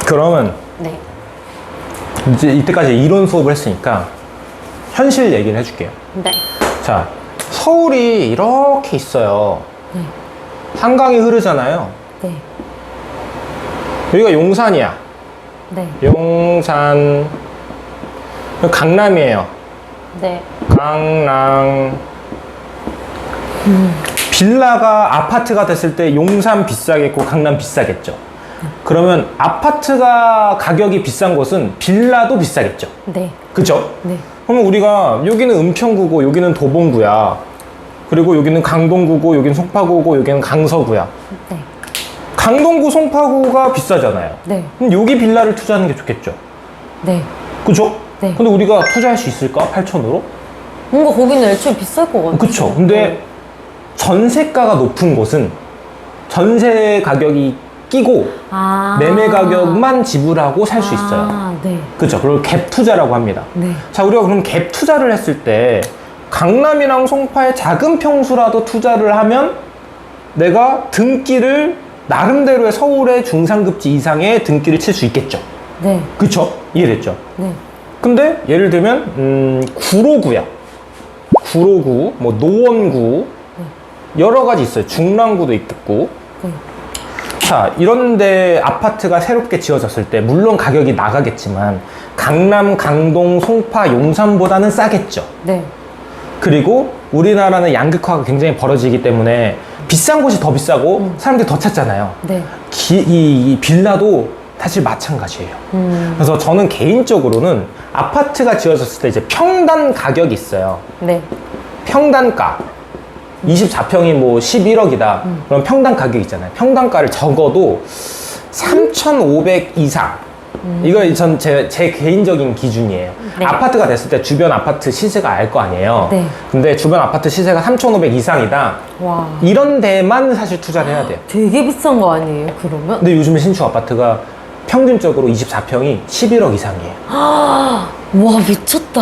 그러면 네. 이제 이때까지 이론 수업을 했으니까 현실 얘기를 해줄게요. 네. 자, 서울이 이렇게 있어요. 네. 한강이 흐르잖아요. 네. 여기가 용산이야. 네. 용산. 강남이에요. 네. 강남. 빌라가 아파트가 됐을 때 용산 비싸겠고 강남 비싸겠죠. 그러면 아파트가 가격이 비싼 곳은 빌라도 비싸겠죠. 네. 그죠? 네. 그러면 우리가 여기는 은평구고 여기는 도봉구야. 그리고 여기는 강동구고 여기는 송파구고 여기는 강서구야. 네. 강동구 송파구가 비싸잖아요. 네. 그럼 여기 빌라를 투자하는 게 좋겠죠. 네. 그죠? 네. 근데 우리가 투자할 수 있을까? 8천으로? 뭔가 거기는 애초에 비쌀 것 같아요. 그쵸. 근데 전세가가 높은 곳은 전세 가격이 끼고 아. 매매 가격만 지불하고 살 수 있어요. 아, 네. 그쵸. 그걸 갭 투자라고 합니다. 네. 자, 우리가 그럼 갭 투자를 했을 때 강남이랑 송파에 작은 평수라도 투자를 하면 내가 등기를 나름대로의 서울의 중상급지 이상의 등기를 칠 수 있겠죠. 네. 그쵸? 이해됐죠? 네. 근데 예를 들면 구로구야. 구로구, 뭐 노원구 여러 가지 있어요. 중랑구도 있겠고. 네. 자, 이런데 아파트가 새롭게 지어졌을 때 물론 가격이 나가겠지만 강남, 강동, 송파, 용산보다는 싸겠죠. 네. 그리고 우리나라는 양극화가 굉장히 벌어지기 때문에 비싼 곳이 더 비싸고 사람들이 더 찾잖아요. 네. 이 빌라도 사실 마찬가지예요. 그래서 저는 개인적으로는 아파트가 지어졌을 때 이제 평단 가격이 있어요. 네. 평단가. 24평이 뭐 11억이다. 그럼 평단 가격 있잖아요. 평단가를 적어도 3,500 이상. 이거 전 제 개인적인 기준이에요. 네. 아파트가 됐을 때 주변 아파트 시세가 알 거 아니에요. 네. 근데 주변 아파트 시세가 3,500 이상이다. 와. 이런 데만 사실 투자를 해야 돼요. 되게 비싼 거 아니에요, 그러면? 근데 요즘에 신축 아파트가 평균적으로 24평이 11억 이상이에요. 와, 미쳤다.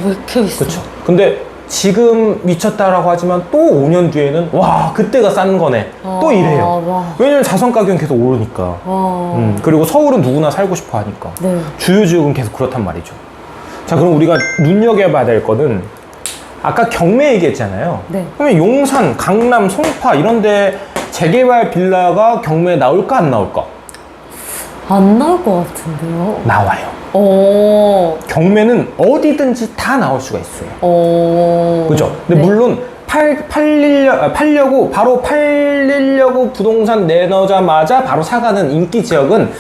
왜 이렇게 비싸? 그렇죠. 근데 지금 미쳤다라고 하지만 또 5년 뒤에는 와, 그때가 싼 거네. 또 이래요. 와. 왜냐면 자산 가격은 계속 오르니까. 와. 그리고 서울은 누구나 살고 싶어 하니까. 네. 주요 지역은 계속 그렇단 말이죠. 자, 그럼 우리가 눈여겨봐야 될 거는 아까 경매 얘기했잖아요. 네. 그러면 용산, 강남, 송파 이런데 재개발 빌라가 경매에 나올까 안 나올까? 안 나올 것 같은데요? 나와요. 오. 경매는 어디든지 다 나올 수가 있어요. 오. 그죠? 근데 네. 물론 바로 팔리려고 부동산 내놓자마자 바로 사가는 인기 지역은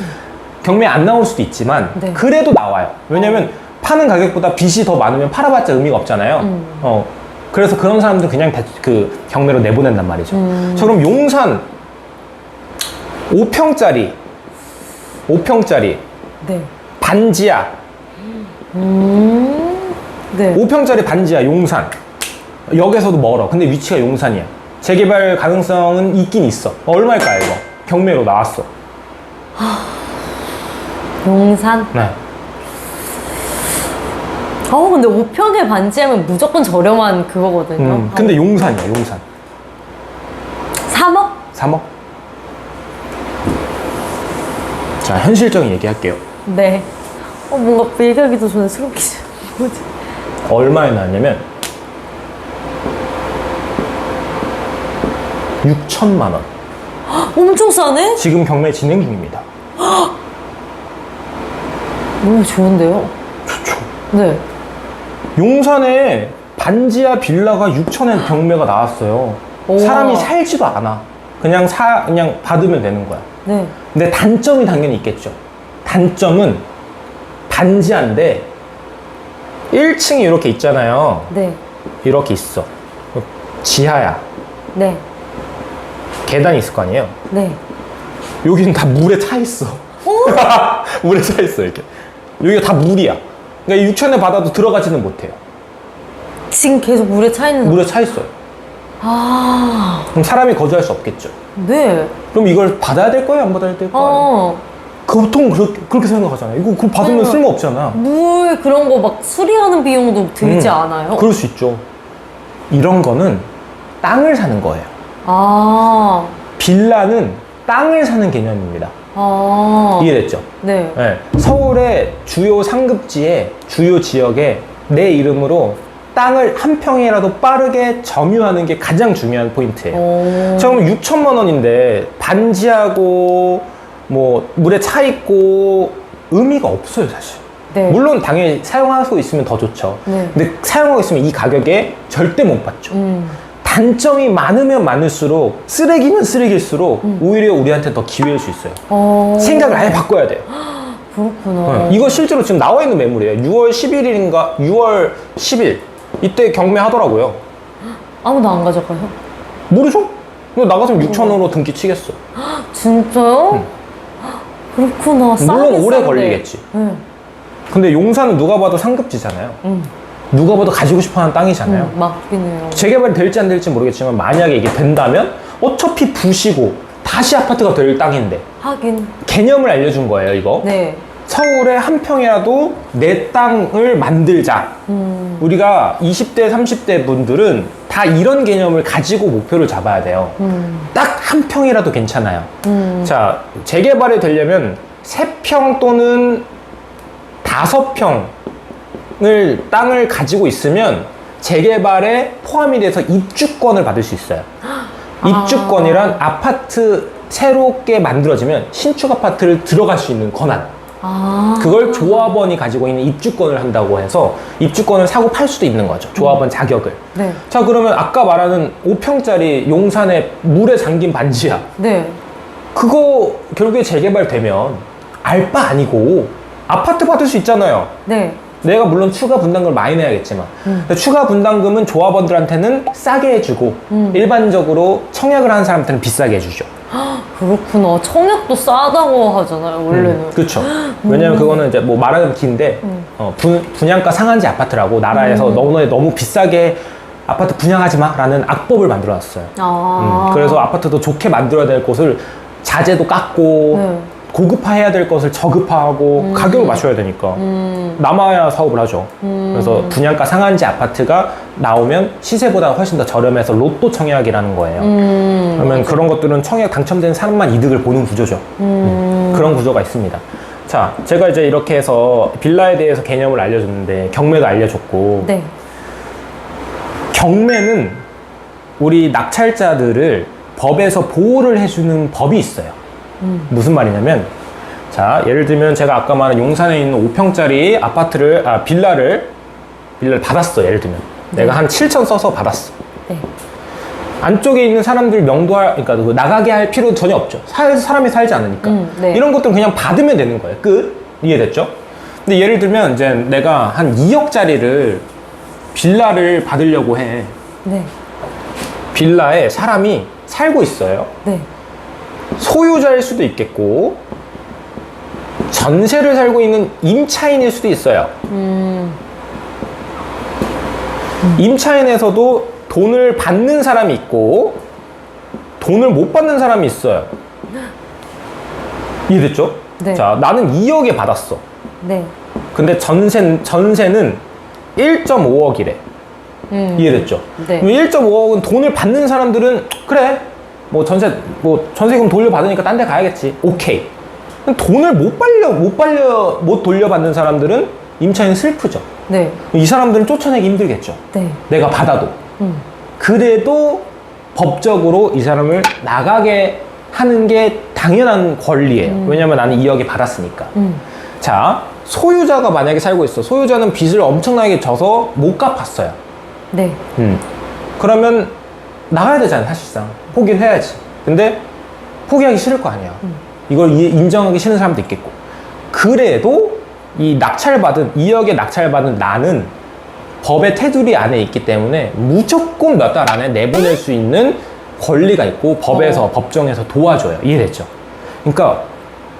경매에 안 나올 수도 있지만 네. 그래도 나와요. 왜냐면 파는 가격보다 빚이 더 많으면 팔아봤자 의미가 없잖아요. 그래서 그런 사람들 그냥 그 경매로 내보낸단 말이죠. 자, 그럼 용산 5평짜리 네. 반지하 네. 5평짜리 반지하 용산 역에서도 멀어. 근데 위치가 용산이야. 재개발 가능성은 있긴 있어. 얼마일까요 이거? 경매로 나왔어. 용산? 네. 근데 5평에 반지하면 무조건 저렴한 그거거든요. 근데 용산이야 용산. 3억? 3억? 자, 현실적인 얘기할게요. 네. 뭔가 얘기하기도 전에 스럽기죠. 뭐지? 얼마에 나왔냐면 6천만 원. 엄청 싸네? 지금 경매 진행 중입니다. 너무 좋은데요? 좋죠. 네. 용산에 반지하 빌라가 6천에 경매가 나왔어요. 우와. 사람이 살지도 않아. 그냥 받으면 되는 거야. 네. 근데 단점이 당연히 있겠죠. 단점은 반지하인데 1층이 이렇게 있잖아요. 네. 이렇게 있어. 지하야. 네. 계단이 있을 거 아니에요. 네. 여기는 다 물에 차 있어. 물에 차 있어 이렇게. 여기가 다 물이야. 그러니까 6천에 받아도 들어가지는 못해요. 지금 계속 물에 차 있는 물에 차 있어요. 그럼 사람이 거주할 수 없겠죠. 네. 그럼 이걸 받아야 될 거예요? 안 받아야 될 거예요? 보통 그렇게 생각하잖아요. 이거 그거 받으면 쓸모 없잖아. 물 그런 거 막 수리하는 비용도 들지 않아요? 그럴 수 있죠. 이런 거는 땅을 사는 거예요. 아. 빌라는 땅을 사는 개념입니다. 이해됐죠? 네. 네. 서울의 주요 상급지에, 주요 지역에 내 이름으로 땅을 한 평이라도 빠르게 점유하는 게 가장 중요한 포인트예요. 처음 6천만 원인데 반지하고 뭐 물에 차 있고 의미가 없어요, 사실. 네. 물론 당연히 사용하고 있으면 더 좋죠. 네. 근데 사용하고 있으면 이 가격에 절대 못 받죠. 단점이 많으면 많을수록, 쓰레기면 쓰레기일수록 오히려 우리한테 더 기회일 수 있어요. 생각을 아예 바꿔야 돼요. 그렇구나. 이거 실제로 지금 나와 있는 매물이에요. 6월 11일인가 6월 10일 이때 경매하더라고요. 아무도 안 가져가요? 모르죠? 이거 나가서면 6천원으로 등기 치겠어. 진짜요? 그렇구나. 물론 오래 싼데. 걸리겠지. 네. 근데 용산은 누가 봐도 상급지잖아요. 누가 봐도 가지고 싶어하는 땅이잖아요. 맞긴 해요. 재개발이 될지 안 될지 모르겠지만 만약에 이게 된다면 어차피 부시고 다시 아파트가 될 땅인데 하긴. 개념을 알려준 거예요, 이거. 네. 서울에 한 평이라도 내 땅을 만들자. 우리가 20대, 30대 분들은 다 이런 개념을 가지고 목표를 잡아야 돼요. 딱 한 평이라도 괜찮아요. 자, 재개발이 되려면 3평 또는 5평을 땅을 가지고 있으면 재개발에 포함이 돼서 입주권을 받을 수 있어요. 입주권이란 아파트 새롭게 만들어지면 신축 아파트를 들어갈 수 있는 권한. 그걸 조합원이 가지고 있는 입주권을 한다고 해서 입주권을 사고 팔 수도 있는 거죠. 조합원 자격을. 네. 자, 그러면 아까 말하는 5평짜리 용산의 물에 잠긴 반지하. 네. 그거 결국에 재개발되면 알 바 아니고 아파트 받을 수 있잖아요. 네. 내가 물론 추가 분담금을 많이 내야겠지만 근데 추가 분담금은 조합원들한테는 싸게 해주고 일반적으로 청약을 하는 사람한테는 비싸게 해주죠. 그렇구나. 청약도 싸다고 하잖아요, 원래는. 그렇죠. 왜냐면 그거는 이제 뭐 말하면 긴데 분양가 상한제 아파트라고 나라에서 너무 비싸게 아파트 분양하지 마라는 악법을 만들어놨어요. 그래서 아파트도 좋게 만들어야 될 곳을 자재도 깎고 네. 고급화해야 될 것을 저급화하고 가격을 맞춰야 되니까 남아야 사업을 하죠. 그래서 분양가 상한제 아파트가 나오면 시세보다 훨씬 더 저렴해서 로또 청약이라는 거예요. 그러면 그런 것들은 청약 당첨된 사람만 이득을 보는 구조죠. 그런 구조가 있습니다. 자, 제가 이제 이렇게 해서 빌라에 대해서 개념을 알려줬는데 경매도 알려줬고 네. 경매는 우리 낙찰자들을 법에서 보호를 해주는 법이 있어요. 무슨 말이냐면, 자, 예를 들면 제가 아까 말한 용산에 있는 5평짜리 아파트를, 빌라를 받았어, 예를 들면. 내가 한 7천 써서 받았어. 네. 안쪽에 있는 사람들 그러니까 나가게 할 필요 전혀 없죠. 사람이 살지 않으니까. 네. 이런 것들은 그냥 받으면 되는 거예요. 끝. 이해됐죠? 근데 예를 들면 이제 내가 한 2억짜리를 빌라를 받으려고 해. 네. 빌라에 사람이 살고 있어요. 네. 소유자일 수도 있겠고 전세를 살고 있는 임차인일 수도 있어요. 임차인에서도 돈을 받는 사람이 있고 돈을 못 받는 사람이 있어요. 이해됐죠? 네. 자, 나는 2억에 받았어. 네. 근데 전세는 1.5억이래. 이해됐죠? 네. 1.5억은 돈을 받는 사람들은 그래 뭐 전세금 돌려받으니까 딴 데 가야겠지. 오케이. 돈을 못 돌려받는 사람들은 임차인은 슬프죠. 네. 이 사람들은 쫓아내기 힘들겠죠. 네. 내가 받아도. 그래도 법적으로 이 사람을 나가게 하는 게 당연한 권리예요. 왜냐면 나는 2억에 받았으니까. 자, 소유자가 만약에 살고 있어. 소유자는 빚을 엄청나게 져서 못 갚았어요. 네. 그러면 나가야 되잖아, 사실상. 포기를 해야지. 근데 포기하기 싫을 거 아니야. 이걸 인정하기 싫은 사람도 있겠고. 그래도 이 2억에 낙찰받은 나는 법의 테두리 안에 있기 때문에 무조건 몇 달 안에 내보낼 수 있는 권리가 있고 법에서 법정에서 도와줘요. 이해됐죠? 그러니까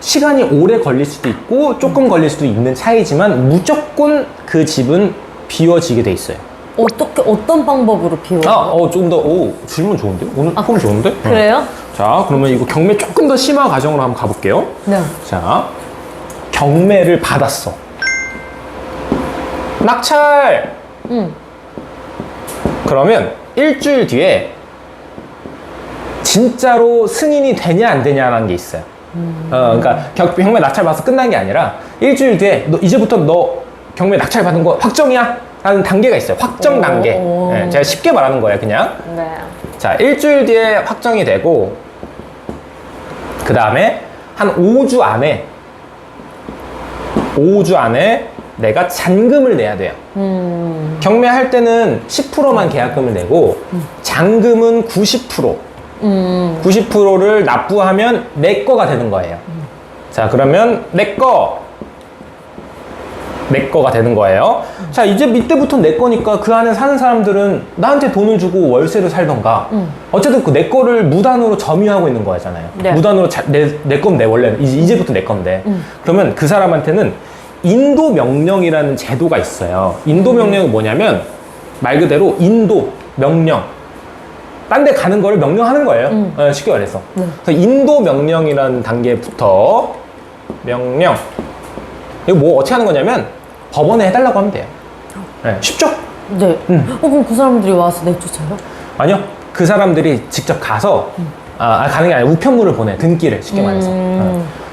시간이 오래 걸릴 수도 있고 조금 걸릴 수도 있는 차이지만 무조건 그 집은 비워지게 돼 있어요. 어떤 방법으로 비워요? 좀 더, 질문 좋은데? 오늘 폼 좋은데? 그래요? 자, 그러면 이거 경매 조금 더 심화 과정으로 한번 가볼게요. 네. 자, 경매를 받았어. 낙찰! 그러면 일주일 뒤에 진짜로 승인이 되냐 안 되냐라는 게 있어요. 그러니까 경매 낙찰 받아서 끝난 게 아니라 일주일 뒤에 이제부터 너 경매 낙찰 받은 거 확정이야? 라는 단계가 있어요. 확정 단계. 네, 제가 쉽게 말하는 거예요, 그냥. 네. 자, 일주일 뒤에 확정이 되고, 그 다음에 한 5주 안에 내가 잔금을 내야 돼요. 경매할 때는 10%만 계약금을 내고, 잔금은 90%. 90%를 납부하면 내 거가 되는 거예요. 자, 그러면 내 거가 되는 거예요. 자, 이제 이때부터 내 거니까 그 안에 사는 사람들은 나한테 돈을 주고 월세를 살던가 어쨌든 그 내 거를 무단으로 점유하고 있는 거잖아요. 네. 무단으로 내 건데 원래는 이제부터 내 건데 그러면 그 사람한테는 인도 명령이라는 제도가 있어요. 인도 명령은 뭐냐면 말 그대로 인도 명령, 딴 데 가는 거를 명령하는 거예요. 쉽게 말해서. 그래서 인도 명령이라는 단계부터 명령, 이거 뭐 어떻게 하는 거냐면 법원에 해달라고 하면 돼요. 네, 쉽죠? 네. 그럼 그 사람들이 와서 내쫓아요? 아니요, 그 사람들이 직접 가서 가는 게 아니라 우편물을 보내, 등기를 쉽게 말해서.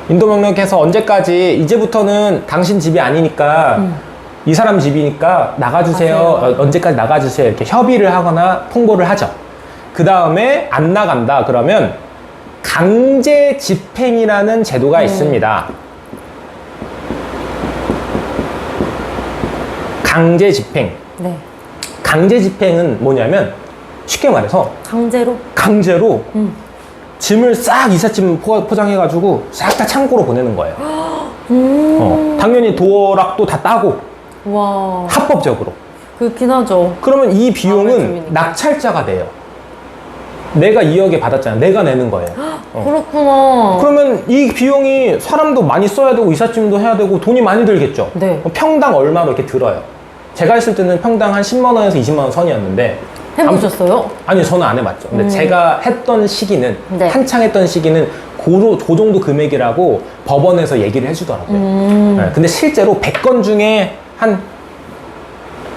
인도 명령해서 언제까지, 이제부터는 당신 집이 아니니까 이 사람 집이니까 나가주세요. 언제까지 나가주세요. 이렇게 협의를 하거나 통보를 하죠. 그 다음에 안 나간다 그러면 강제 집행이라는 제도가 있습니다. 강제 집행. 네. 강제 집행은 뭐냐면 쉽게 말해서 강제로 짐을 싹 이삿짐 포장해가지고 싹 다 창고로 보내는 거예요. 당연히 도락도 다 따고 와. 합법적으로. 그렇긴 하죠. 그러면 이 비용은 주민이니까. 낙찰자가 돼요. 내가 2억에 받았잖아. 내가 내는 거예요. 그렇구나. 그러면 이 비용이 사람도 많이 써야 되고 이삿짐도 해야 되고 돈이 많이 들겠죠. 네. 평당 얼마로 이렇게 들어요. 제가 했을 때는 평당 한 10만 원에서 20만 원 선이었는데 해보셨어요? 아니요, 저는 안 해봤죠. 근데 제가 했던 시기는 네. 한창 했던 시기는 그 정도 금액이라고 법원에서 얘기를 해주더라고요. 네, 근데 실제로 100건 중에 한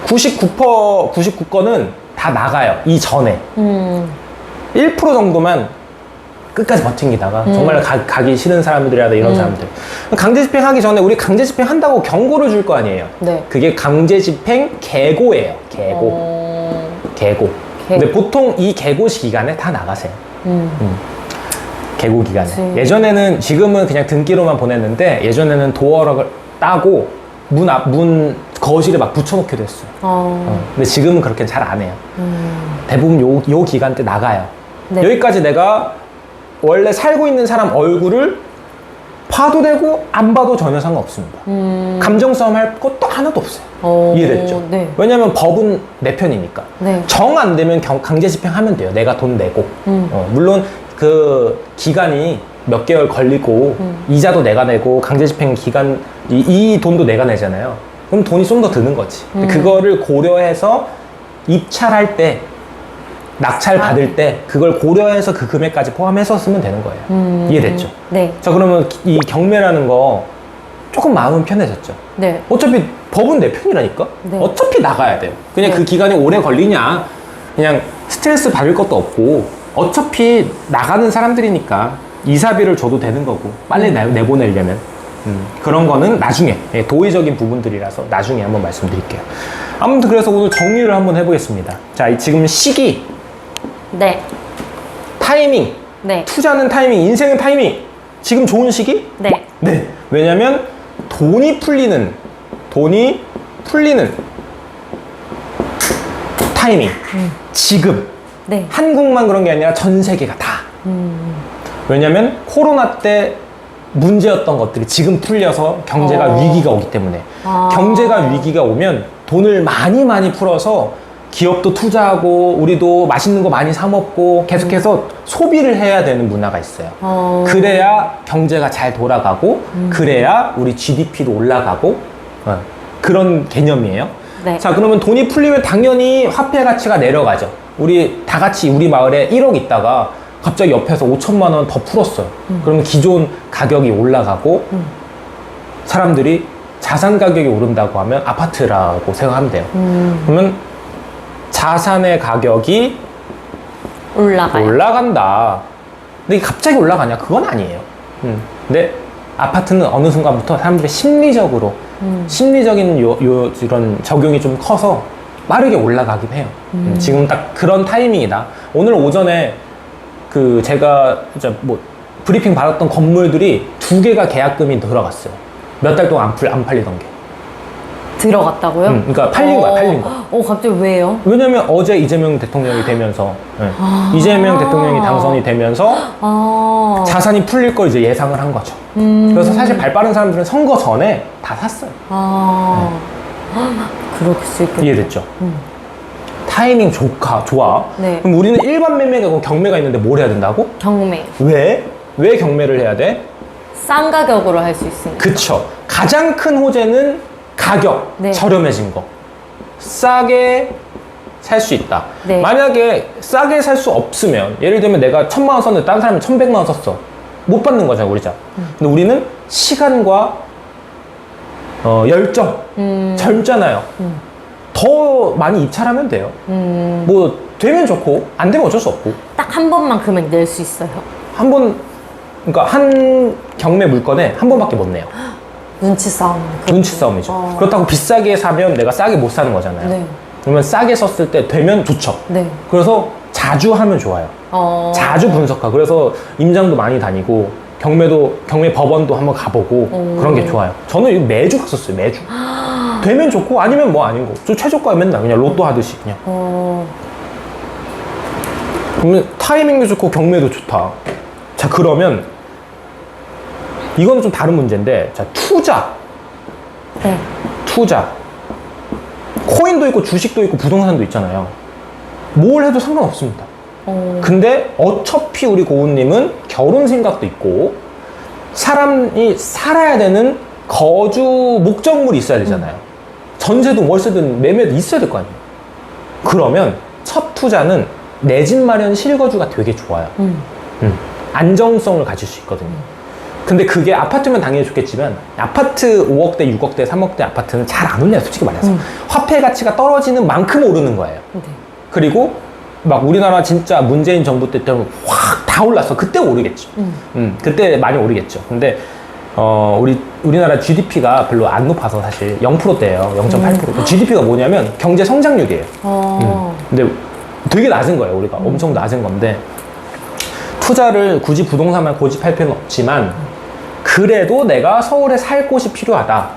99건은 다 나가요. 이전에 1% 정도만 끝까지 버팅기다가 정말 가기 싫은 사람들이라든 이런 사람들, 강제 집행하기 전에 우리 강제 집행한다고 경고를 줄 거 아니에요. 네. 그게 강제 집행 계고예요. 계고. 근데 보통 이 계고시 기간에 다 나가세요. 계고 기간에. 그치. 예전에는, 지금은 그냥 등기로만 보냈는데 예전에는 도어락을 따고 문 거실에 막 붙여놓기도 했어요. 근데 지금은 그렇게 잘 안 해요. 대부분 요 기간 때 나가요. 네. 여기까지 내가 원래 살고 있는 사람 얼굴을 봐도 되고 안 봐도 전혀 상관없습니다. 감정 싸움 할 것도 하나도 없어요. 이해됐죠? 네. 왜냐면 법은 내 편이니까. 네. 정 안 되면 강제 집행하면 돼요. 내가 돈 내고. 물론 그 기간이 몇 개월 걸리고 이자도 내가 내고 강제 집행 기간 이 돈도 내가 내잖아요. 그럼 돈이 좀 더 드는 거지. 근데 그거를 고려해서 입찰할 때, 낙찰 받을 때 그걸 고려해서 그 금액까지 포함해서 쓰면 되는 거예요. 이해됐죠? 네. 자, 그러면 이 경매라는 거 조금 마음은 편해졌죠. 네. 어차피 법은 내 편이라니까. 네. 어차피 나가야 돼요. 그냥 네. 그 기간이 오래 걸리냐, 그냥 스트레스 받을 것도 없고 어차피 나가는 사람들이니까 이사비를 줘도 되는 거고 빨리 내보내려면 그런 거는 나중에, 도의적인 부분들이라서 나중에 한번 말씀드릴게요. 아무튼 그래서 오늘 정리를 한번 해보겠습니다. 자, 지금 시기, 네. 타이밍, 네. 투자는 타이밍, 인생은 타이밍. 지금 좋은 시기? 네. 네. 왜냐면 돈이 풀리는 타이밍. 지금. 네. 한국만 그런 게 아니라 전 세계가 다. 왜냐면 코로나 때 문제였던 것들이 지금 풀려서 경제가 위기가 오기 때문에. 경제가 위기가 오면 돈을 많이 풀어서 기업도 투자하고 우리도 맛있는 거 많이 사 먹고 계속해서 소비를 해야 되는 문화가 있어요. 그래야 경제가 잘 돌아가고 그래야 우리 GDP도 올라가고 그런 개념이에요. 네. 자, 그러면 돈이 풀리면 당연히 화폐 가치가 내려가죠. 우리 다 같이 우리 마을에 1억 있다가 갑자기 옆에서 5천만 원 더 풀었어요. 그러면 기존 가격이 올라가고 사람들이 자산 가격이 오른다고 하면 아파트라고 생각하면 돼요. 그러면 자산의 가격이 올라가요. 올라간다. 근데 이게 갑자기 올라가냐? 그건 아니에요. 근데 아파트는 어느 순간부터 사람들이 심리적으로 심리적인 이런 적용이 좀 커서 빠르게 올라가긴 해요. 지금 딱 그런 타이밍이다. 오늘 오전에 그 제가 이제 뭐 브리핑 받았던 건물들이 2개가 계약금이 들어갔어요. 몇 달 동안 안 팔리던 게. 들어갔다고요? 그러니까 팔린 거야, 팔린 거. 갑자기 왜요? 왜냐면 어제 이재명 대통령이 되면서 이재명 대통령이 당선이 되면서 자산이 풀릴 걸 이제 예상을 한 거죠. 그래서 사실 발 빠른 사람들은 선거 전에 다 샀어요. 그럴 수 있겠다. 이해됐죠? 타이밍 좋아. 네. 그럼 우리는 일반 매매가 있고 경매가 있는데 뭘 해야 된다고? 경매. 왜? 왜 경매를 해야 돼? 싼 가격으로 할 수 있으니까. 그쵸. 가장 큰 호재는 가격, 네. 저렴해진 거. 싸게 살 수 있다. 네. 만약에 싸게 살 수 없으면, 예를 들면 내가 1,000만 원 썼는데 다른 사람이 1,100만 원 썼어. 못 받는 거잖아, 우리 자. 근데 우리는 시간과 열정, 젊잖아요. 더 많이 입찰하면 돼요. 뭐 되면 좋고 안 되면 어쩔 수 없고. 딱 한 번만 금액 낼 수 있어요. 한 번, 그러니까 한 경매 물건에 한 번밖에 못 내요. 눈치 싸움. 눈치 싸움이죠. 그렇다고 비싸게 사면 내가 싸게 못 사는 거잖아요. 네. 그러면 싸게 썼을 때 되면 좋죠. 네. 그래서 자주 하면 좋아요. 자주 분석하고. 그래서 임장도 많이 다니고 경매 법원도 한번 가보고 그런 게 좋아요. 저는 이거 매주 갔었어요. 매주. 되면 좋고 아니면 뭐 아닌 거. 저 최저가에 맨날 그냥 로또 하듯이 그냥. 그러면 타이밍도 좋고 경매도 좋다. 자, 그러면 이건 좀 다른 문제인데, 자, 투자. 네. 투자. 코인도 있고 주식도 있고 부동산도 있잖아요. 뭘 해도 상관없습니다. 근데 어차피 우리 고은님은 결혼 생각도 있고 사람이 살아야 되는 거주 목적물이 있어야 되잖아요. 전세든 월세든 매매도 있어야 될 거 아니에요. 그러면 첫 투자는 내 집 마련 실거주가 되게 좋아요. 안정성을 가질 수 있거든요. 근데 그게 아파트면 당연히 좋겠지만 아파트 5억대, 6억대, 3억대 아파트는 잘 안 올려요, 솔직히 말해서. 화폐 가치가 떨어지는 만큼 오르는 거예요. 네. 그리고 막 우리나라 진짜 문재인 정부 때는 확 다 올랐어. 그때 오르겠죠. 그때 많이 오르겠죠. 근데 우리나라 GDP가 별로 안 높아서 사실 0%대예요. 0.8%. GDP가 뭐냐면 경제 성장률이에요. 근데 되게 낮은 거예요. 우리가 엄청 낮은 건데 투자를 굳이 부동산만 고집할 필요는 없지만 그래도 내가 서울에 살 곳이 필요하다.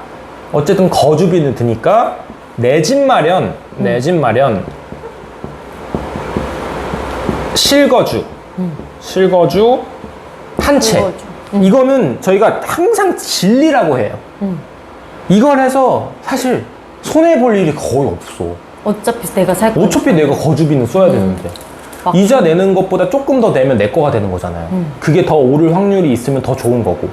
어쨌든 거주비는 드니까 내 집 마련 실거주 한 채. 이거는 저희가 항상 진리라고 해요. 이걸 해서 사실 손해볼 일이 거의 없어. 어차피 내가 살 거니까. 어차피 내가 거주비는 써야 되는데. 맞고. 이자 내는 것보다 조금 더 내면 내 거가 되는 거잖아요. 그게 더 오를 확률이 있으면 더 좋은 거고.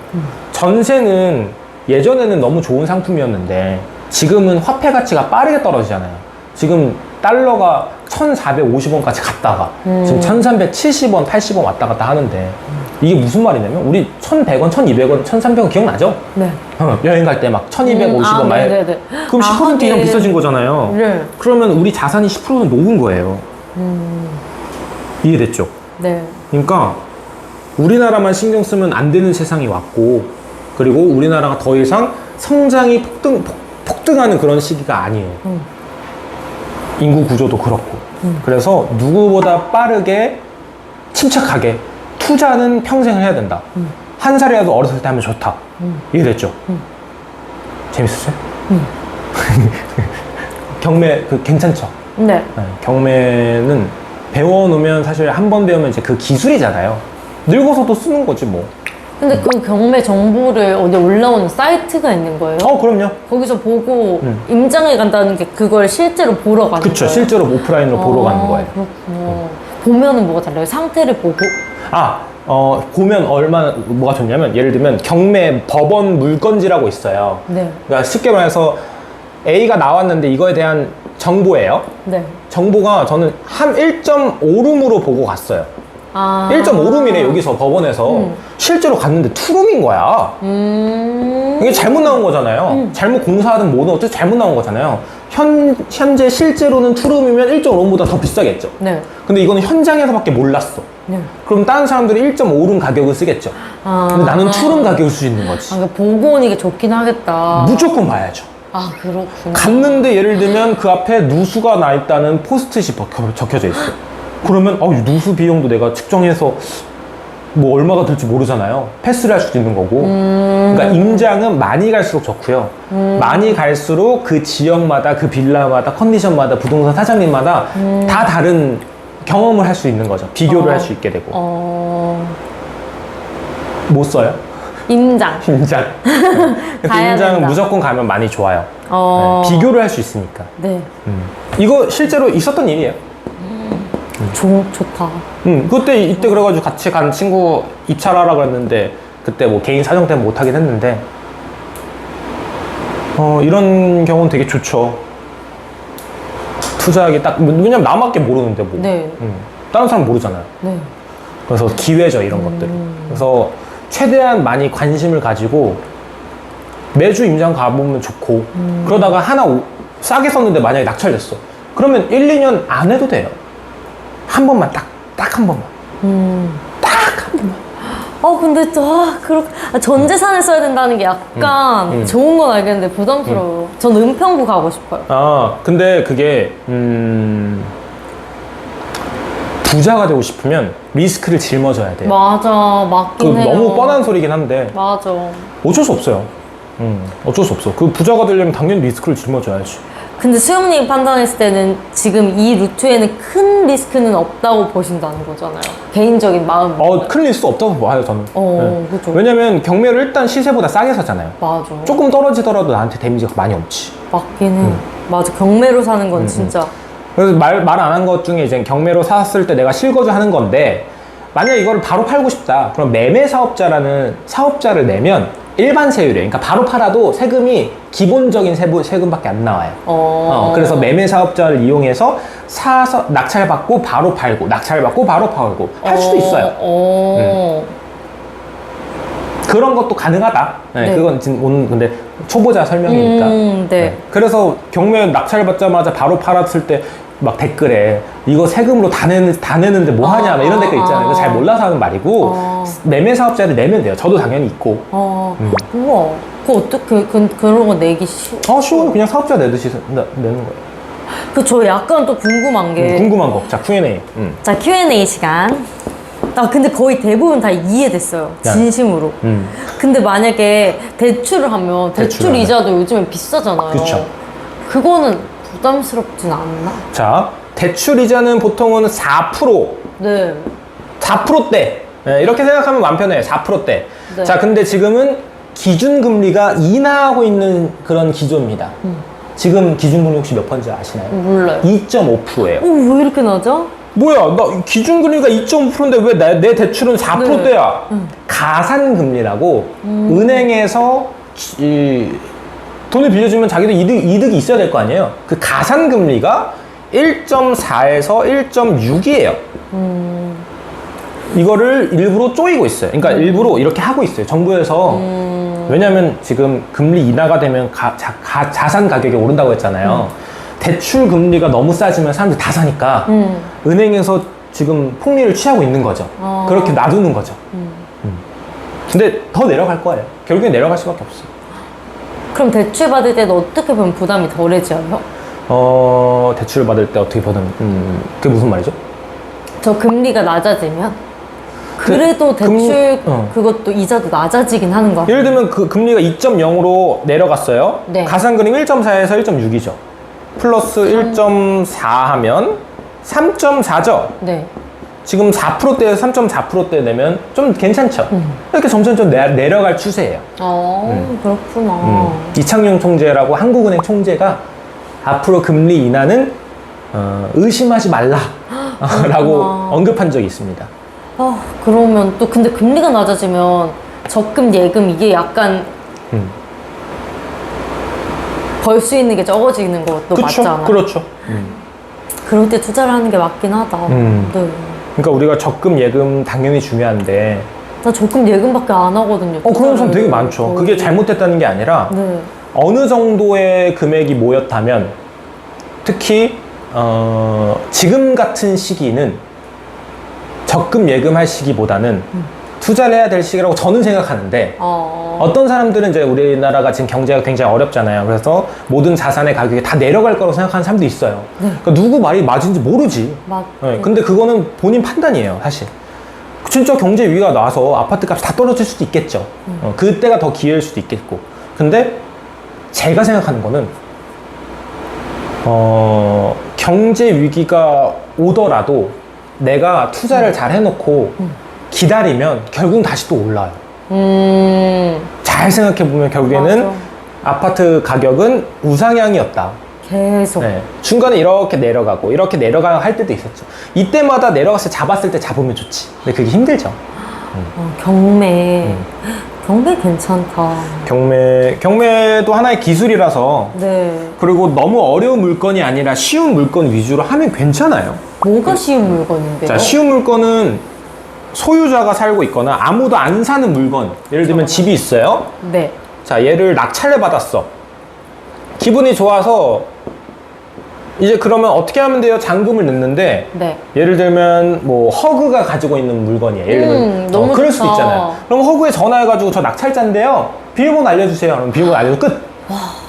전세는 예전에는 너무 좋은 상품이었는데 지금은 화폐 가치가 빠르게 떨어지잖아요. 지금 달러가 1,450원까지 갔다가 지금 1,370원, 80원 왔다 갔다 하는데 이게 무슨 말이냐면 우리 1,100원, 1,200원, 1,300원 기억나죠? 네. 여행 갈 때 막 1,250원 말. 네네네. 그럼 10% 이상 하긴. 비싸진 거잖아요. 네. 그러면 우리 자산이 10%는 녹은 거예요. 이해됐죠? 네. 그러니까 우리나라만 신경 쓰면 안 되는 세상이 왔고 그리고 우리나라가 더 이상 성장이 폭등하는 그런 시기가 아니에요. 인구 구조도 그렇고. 그래서 누구보다 빠르게 침착하게 투자는 평생을 해야 된다. 한 살이라도 어렸을 때 하면 좋다. 이해됐죠? 재밌었어요? 경매 괜찮죠? 네. 네, 경매는 배워놓으면 사실 한 번 배우면 이제 그 기술이잖아요. 늙어서도 쓰는 거지 뭐. 근데 그 경매 정보를 어디 올라오는 사이트가 있는 거예요? 그럼요. 거기서 보고 임장에 간다는 게 그걸 실제로 보러 가는 그쵸. 거예요? 실제로 오프라인으로 보러 가는 거예요. 그렇구나. 보면은 뭐가 달라요? 상태를 보고? 보면 뭐가 좋냐면 예를 들면 경매 법원 물건지라고 있어요. 네. 그러니까 쉽게 말해서 A가 나왔는데 이거에 대한 정보예요. 네. 정보가 저는 한 1.5룸으로 보고 갔어요. 1.5룸이래 여기서 법원에서. 실제로 갔는데 투룸인 거야. 이게 잘못 나온 거잖아요. 잘못 공사하든 뭐든 어쨌든 잘못 나온 거잖아요. 현재 실제로는 투룸이면 1.5룸보다 더 비싸겠죠. 네. 근데 이거는 현장에서밖에 몰랐어. 네. 그럼 다른 사람들이 1.5룸 가격을 쓰겠죠. 근데 나는 투룸 가격을 쓸 수 있는 거지. 아, 그러니까 보고 오는 게 좋긴 하겠다. 무조건 봐야죠. 아, 그렇구나. 갔는데 예를 들면 그 앞에 누수가 나 있다는 포스트잇이 적혀져 있어. 그러면 누수 비용도 내가 측정해서 뭐 얼마가 들지 모르잖아요. 패스를 할 수도 있는 거고. 그러니까 임장은 많이 갈수록 좋고요. 많이 갈수록 그 지역마다, 그 빌라마다, 컨디션마다, 부동산 사장님마다 다 다른 경험을 할 수 있는 거죠. 비교를 할 수 있게 되고. 못 써요? 임장. 임장. 가야 임장은 된다. 무조건 가면 많이 좋아요. 어. 네, 비교를 할 수 있으니까. 네. 이거 실제로 있었던 일이에요. 좋다. 이때 그래가지고 같이 간 친구 입찰하라 그랬는데, 그때 뭐 개인 사정 때문에 못하긴 했는데, 이런 경우는 되게 좋죠. 투자하기 딱, 왜냐면 나밖에 모르는데 뭐. 네. 다른 사람 모르잖아요. 네. 그래서 기회죠, 이런 것들이. 그래서 최대한 많이 관심을 가지고 매주 임장 가보면 좋고, 그러다가 하나 싸게 썼는데 만약에 낙찰됐어. 그러면 1, 2년 안 해도 돼요. 한 번만 딱 한 번만. 딱 한 번만. 근데 전 재산을 써야 된다는 게 약간 좋은 건 알겠는데 부담스러워요. 전 은평구 가고 싶어요. 근데 그게 부자가 되고 싶으면 리스크를 짊어져야 돼요. 맞아, 맞긴 해요. 너무 뻔한 소리긴 한데 맞아. 어쩔 수 없어요. 어쩔 수 없어. 그 부자가 되려면 당연히 리스크를 짊어져야지. 근데 수영님이 판단했을 때는 지금 이 루트에는 큰 리스크는 없다고 보신다는 거잖아요. 개인적인 마음. 큰 리스크 없다고 봐요, 저는. 그죠. 왜냐면 경매를 일단 시세보다 싸게 사잖아요. 맞아. 조금 떨어지더라도 나한테 데미지가 많이 없지. 맞긴 해. 맞아. 경매로 사는 건 진짜. 그래서 말 안 한 것 중에 이제 경매로 샀을 때 내가 실거주 하는 건데, 만약 이거를 바로 팔고 싶다. 그럼 매매 사업자라는 사업자를 내면 일반 세율이에요. 그러니까 바로 팔아도 세금이 기본적인 세금밖에 안 나와요. 그래서 매매 사업자를 이용해서 사서 낙찰받고 바로 팔고, 낙찰받고 바로 팔고 할 수도 있어요. 그런 것도 가능하다. 네. 그건 지금 오늘 근데 초보자 설명이니까. 네. 그래서 경매 낙찰받자마자 바로 팔았을 때 막 댓글에 이거 세금으로 다 내는데 뭐 하냐 막 이런 댓글 있잖아요. 이거 잘 몰라서 하는 말이고, 매매 사업자를 내면 돼요. 저도 당연히 있고. 우와. 그거 어떻게 그런 거 내기 쉬워? 쉬워요. 그냥 사업자 내듯이 내는 거예요. 저 약간 또 궁금한 게. 궁금한 거. 자, Q&A. 자, Q&A 시간. 근데 거의 대부분 다 이해됐어요. 진심으로. 근데 만약에 대출을 하면 대출 이자도 요즘엔 비싸잖아요. 그쵸. 그거는 부담스럽진 않나? 자, 대출 이자는 보통은 4%. 네. 4%대. 네, 이렇게 생각하면 마음 편해요. 4%대. 네. 자, 근데 지금은 기준금리가 인하하고 있는 그런 기조입니다. 지금 기준금리 혹시 몇 퍼인지 아시나요? 몰라요. 2.5%예요. 왜 이렇게 낮아? 뭐야, 나 기준금리가 2.5%인데 왜 내 대출은 4%대야? 가산금리라고 은행에서 돈을 빌려주면 자기도 이득이 있어야 될 거 아니에요? 그 가산금리가 1.4에서 1.6이에요. 이거를 일부러 쪼이고 있어요. 그러니까 일부러 이렇게 하고 있어요. 정부에서. 왜냐면 지금 금리 인하가 되면 자산 가격이 오른다고 했잖아요. 대출 금리가 너무 싸지면 사람들이 다 사니까 은행에서 지금 폭리를 취하고 있는 거죠. 그렇게 놔두는 거죠. 근데 더 내려갈 거예요. 결국엔 내려갈 수밖에 없어요. 그럼 대출 받을 때는 어떻게 보면 부담이 덜해져요? 대출을 받을 때 어떻게 보든, 그게 무슨 말이죠? 저 금리가 낮아지면? 그래도 대출 그것도 이자도 낮아지긴 하는 거. 예를 들면 그 금리가 2.0으로 내려갔어요. 네. 가산금리 1.4에서 1.6이죠. 플러스 1.4 하면 3.4죠. 네. 지금 4%대에서 3.4%대 내면 좀 괜찮죠. 이렇게 점점 좀 내려갈 추세예요. 그렇구나. 이창용 총재라고 한국은행 총재가 앞으로 금리 인하는 의심하지 말라라고 언급한 적이 있습니다. 그러면 또 근데 금리가 낮아지면 적금, 예금 이게 약간 벌 수 있는 게 적어지는 것도 맞잖아요. 그렇죠. 그럴 때 투자를 하는 게 맞긴 하다. 네. 그러니까 우리가 적금, 예금 당연히 중요한데, 나 적금, 예금밖에 안 하거든요. 그런 사람 되게 많죠. 그게 잘못됐다는 게 아니라 네. 어느 정도의 금액이 모였다면 특히 지금 같은 시기는 적금 예금할 시기보다는 투자를 해야 될 시기라고 저는 생각하는데 어떤 사람들은 이제 우리나라가 지금 경제가 굉장히 어렵잖아요. 그래서 모든 자산의 가격이 다 내려갈 거라고 생각하는 사람도 있어요. 그러니까 누구 말이 맞은지 모르지. 네, 근데 그거는 본인 판단이에요, 사실. 진짜 경제 위기가 나서 아파트 값이 다 떨어질 수도 있겠죠. 그때가 더 기회일 수도 있겠고. 근데 제가 생각하는 거는 경제 위기가 오더라도 내가 투자를 잘 해놓고 기다리면 결국은 다시 또 올라요. 잘 생각해보면 결국에는 맞아. 아파트 가격은 우상향이었다. 계속. 네. 중간에 이렇게 내려가고 이렇게 내려가고 할 때도 있었죠. 이때마다 내려갔을 때 잡았을 때 잡으면 좋지. 근데 그게 힘들죠. 경매. 경매 괜찮다. 경매도 하나의 기술이라서 네. 그리고 너무 어려운 물건이 아니라 쉬운 물건 위주로 하면 괜찮아요. 뭐가 쉬운 물건인데요? 자, 쉬운 물건은 소유자가 살고 있거나 아무도 안 사는 물건. 예를 들면 집이 있어요. 네. 자, 얘를 낙찰을 받았어. 기분이 좋아서 이제 그러면 어떻게 하면 돼요? 잔금을 넣는데 네. 예를 들면 뭐 허그가 가지고 있는 물건이에요. 예를 들면 너무 그럴 수도 좋다. 있잖아요. 그럼 허그에 전화해가지고 저 낙찰자인데요. 비밀번호 알려주세요. 그럼 비밀번호 알려줘 끝.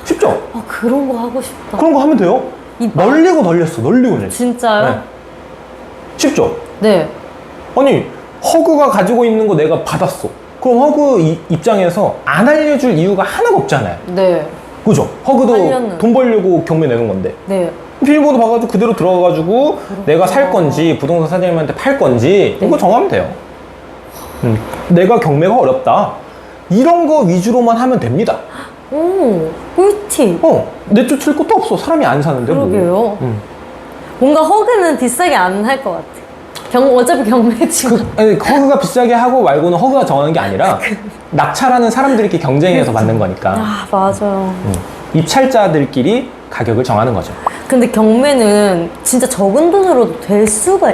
쉽죠? 아, 그런 거 하고 싶다. 그런 거 하면 돼요. 널리고 널렸어. 널리고 널렸어. 진짜요? 네. 쉽죠? 네. 아니 허그가 가지고 있는 거 내가 받았어. 그럼 허그 입장에서 안 알려줄 이유가 하나가 없잖아요. 네. 그죠? 허그도 알렸는. 돈 벌려고 경매 내는 건데 네. 비밀번호 봐가지고 그대로 들어가가지고 내가 살 건지 부동산 사장님한테 팔 건지 네. 이거 정하면 돼요. 내가 경매가 어렵다 이런 거 위주로만 하면 됩니다. 오, 꿀팁. 내쫓을 것도 없어. 사람이 안 사는데 그러게요. 뭐. 뭔가 허그는 비싸게 안 할 것 같아. 어차피 경매지만. 아니, 허그가 비싸게 하고 말고는 허그가 정하는 게 아니라 낙찰하는 사람들끼리 경쟁해서 받는 거니까 아, 맞아요. 입찰자들끼리 가격을 정하는 거죠. 근데 경매는 진짜 적은 돈으로도 될 수가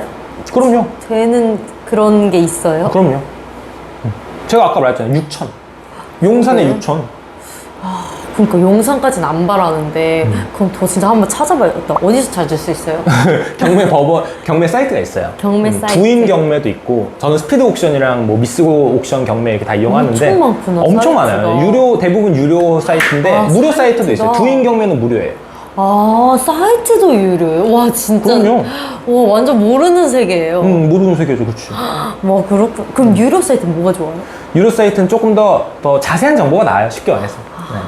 그럼요. 되는 그런 게 있어요? 그럼요. 제가 아까 말했잖아요. 6천. 용산에 그래요? 6천. 그러니까 용산까지는 안 바라는데 그럼 더 진짜 한번 찾아봐야겠다. 어디서 찾을 수 있어요? 경매 사이트가 있어요. 경매 사이트. 두인 경매도 있고, 저는 스피드 옥션이랑 뭐 미스고 옥션 경매 이렇게 다 이용하는데 엄청 많구나, 엄청 사이트가. 많아요. 대부분 유료 사이트인데 아, 무료 사이트도 사이트가. 있어요. 두인 경매는 무료예요. 아, 사이트도 유료예요? 와, 진짜. 그럼요. 와, 완전 모르는 세계예요. 모르는 세계죠, 그렇지. 와, 그렇군. 그럼 유료 사이트는 뭐가 좋아요? 유료 사이트는 조금 더 자세한 정보가 나와요. 쉽게 말해서. 네.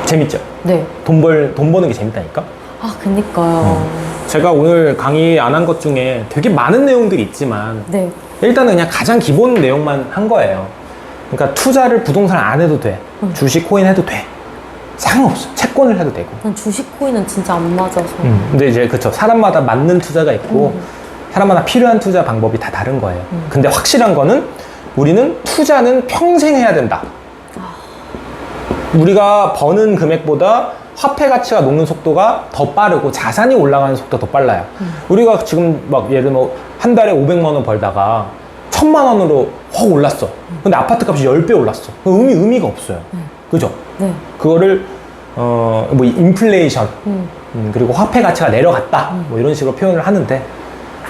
재밌죠? 네. 돈 버는 게 재밌다니까? 아, 그니까요. 제가 오늘 강의 안 한 것 중에 되게 많은 내용들이 있지만 네. 일단은 그냥 가장 기본 내용만 한 거예요. 그러니까 투자를 부동산 안 해도 돼. 주식, 코인 해도 돼. 상관없어. 채권을 해도 되고. 난 주식 코인은 진짜 안 맞아서. 근데 이제 그쵸. 사람마다 맞는 투자가 있고 사람마다 필요한 투자 방법이 다 다른 거예요. 근데 확실한 거는 우리는 투자는 평생 해야 된다. 우리가 버는 금액보다 화폐 가치가 녹는 속도가 더 빠르고 자산이 올라가는 속도가 더 빨라요. 우리가 지금 막 예를 들어 한 달에 500만 원 벌다가 1000만 원으로 확 올랐어. 근데 아파트 값이 10배 올랐어. 의미가 없어요. 그죠? 네. 그거를 뭐 인플레이션 그리고 화폐 가치가 내려갔다 뭐 이런 식으로 표현을 하는데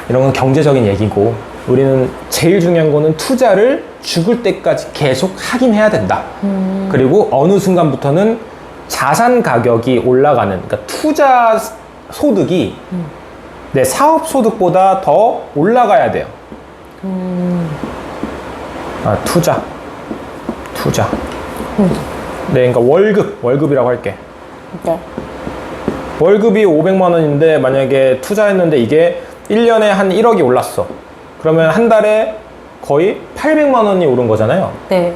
이런 건 경제적인 얘기고 우리는 제일 중요한 거는 투자를 죽을 때까지 계속 하긴 해야 된다. 그리고 어느 순간부터는 자산 가격이 올라가는, 그러니까 투자 소득이 내 사업 소득보다 더 올라가야 돼요. 투자. 네, 그러니까 월급이라고 할게. 네. 월급이 500만 원인데 만약에 투자했는데 이게 1년에 한 1억이 올랐어. 그러면 한 달에 거의 800만 원이 오른 거잖아요. 네.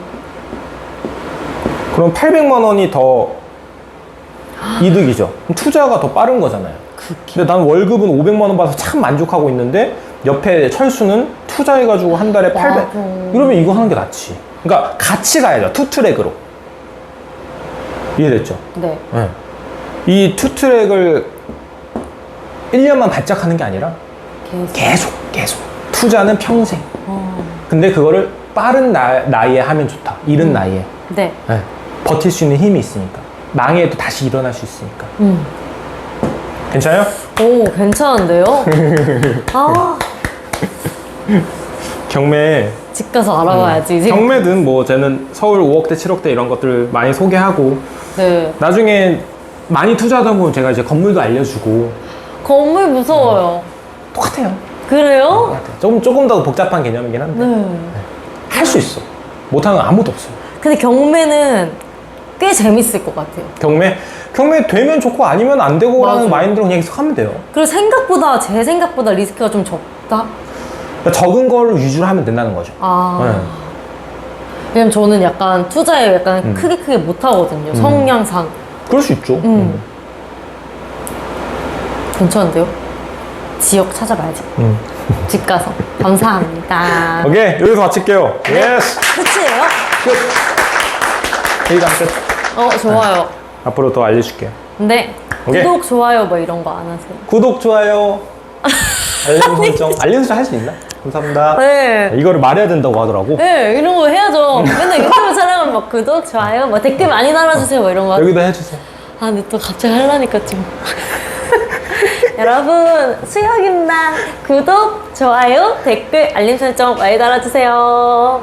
그럼 800만 원이 더 이득이죠. 그럼 투자가 더 빠른 거잖아요. 근데 난 월급은 500만 원 받아서 참 만족하고 있는데 옆에 철수는 투자해가지고 한 달에 800. 맞아. 이러면 이거 하는 게 낫지. 그러니까 같이 가야죠. 투트랙으로. 이해됐죠? 네. 네. 이 투트랙을 1년만 바짝 하는 게 아니라 계속. 투자는 평생. 근데 그거를 빠른 나이에 하면 좋다. 이른 나이에. 네. 네. 버틸 수 있는 힘이 있으니까. 망해도 다시 일어날 수 있으니까. 괜찮아요? 오, 괜찮은데요? 아, 경매 집 가서 알아봐야지. 지금. 경매든 뭐 쟤는 서울 5억대 7억대 이런 것들 많이 소개하고 네. 나중에 많이 투자하다 보면 제가 이제 건물도 알려주고 건물 무서워요. 똑같아요. 그래요? 조금 더 복잡한 개념이긴 한데 네. 할 수 있어. 못하는 건 아무도 없어요. 근데 경매는 꽤 재밌을 것 같아요. 경매 되면 좋고 아니면 안 되고라는 맞아요. 마인드로 그냥 계속 하면 돼요. 그리고 제 생각보다 리스크가 좀 적다? 그러니까 적은 걸로 위주로 하면 된다는 거죠. 아. 네. 왜냐면 저는 약간 투자에 약간 크게 못하거든요. 성향상. 그럴 수 있죠. 괜찮은데요? 지역 찾아봐야지. 집 가서. 감사합니다. 오케이, 여기서 마칠게요. 예스! 끝이에요? 끝! 여기가 끝. 좋아요. 앞으로 더 알려줄게요. 네. 오케이. 구독, 좋아요 뭐 이런 거 안 하세요? 구독, 좋아요, 알림 설정. 알림 설정 할 수 있나? 감사합니다. 네. 이거를 말해야 된다고 하더라고. 네, 이런 거 해야죠. 맨날 유튜브 촬영하면 막 구독, 좋아요, 뭐 댓글 많이 달아주세요, 뭐 이런 거. 여기도 해주세요. 아, 근데 또 갑자기 하려니까 좀. 여러분, 수혁입니다. 구독, 좋아요, 댓글, 알림 설정 많이 달아주세요.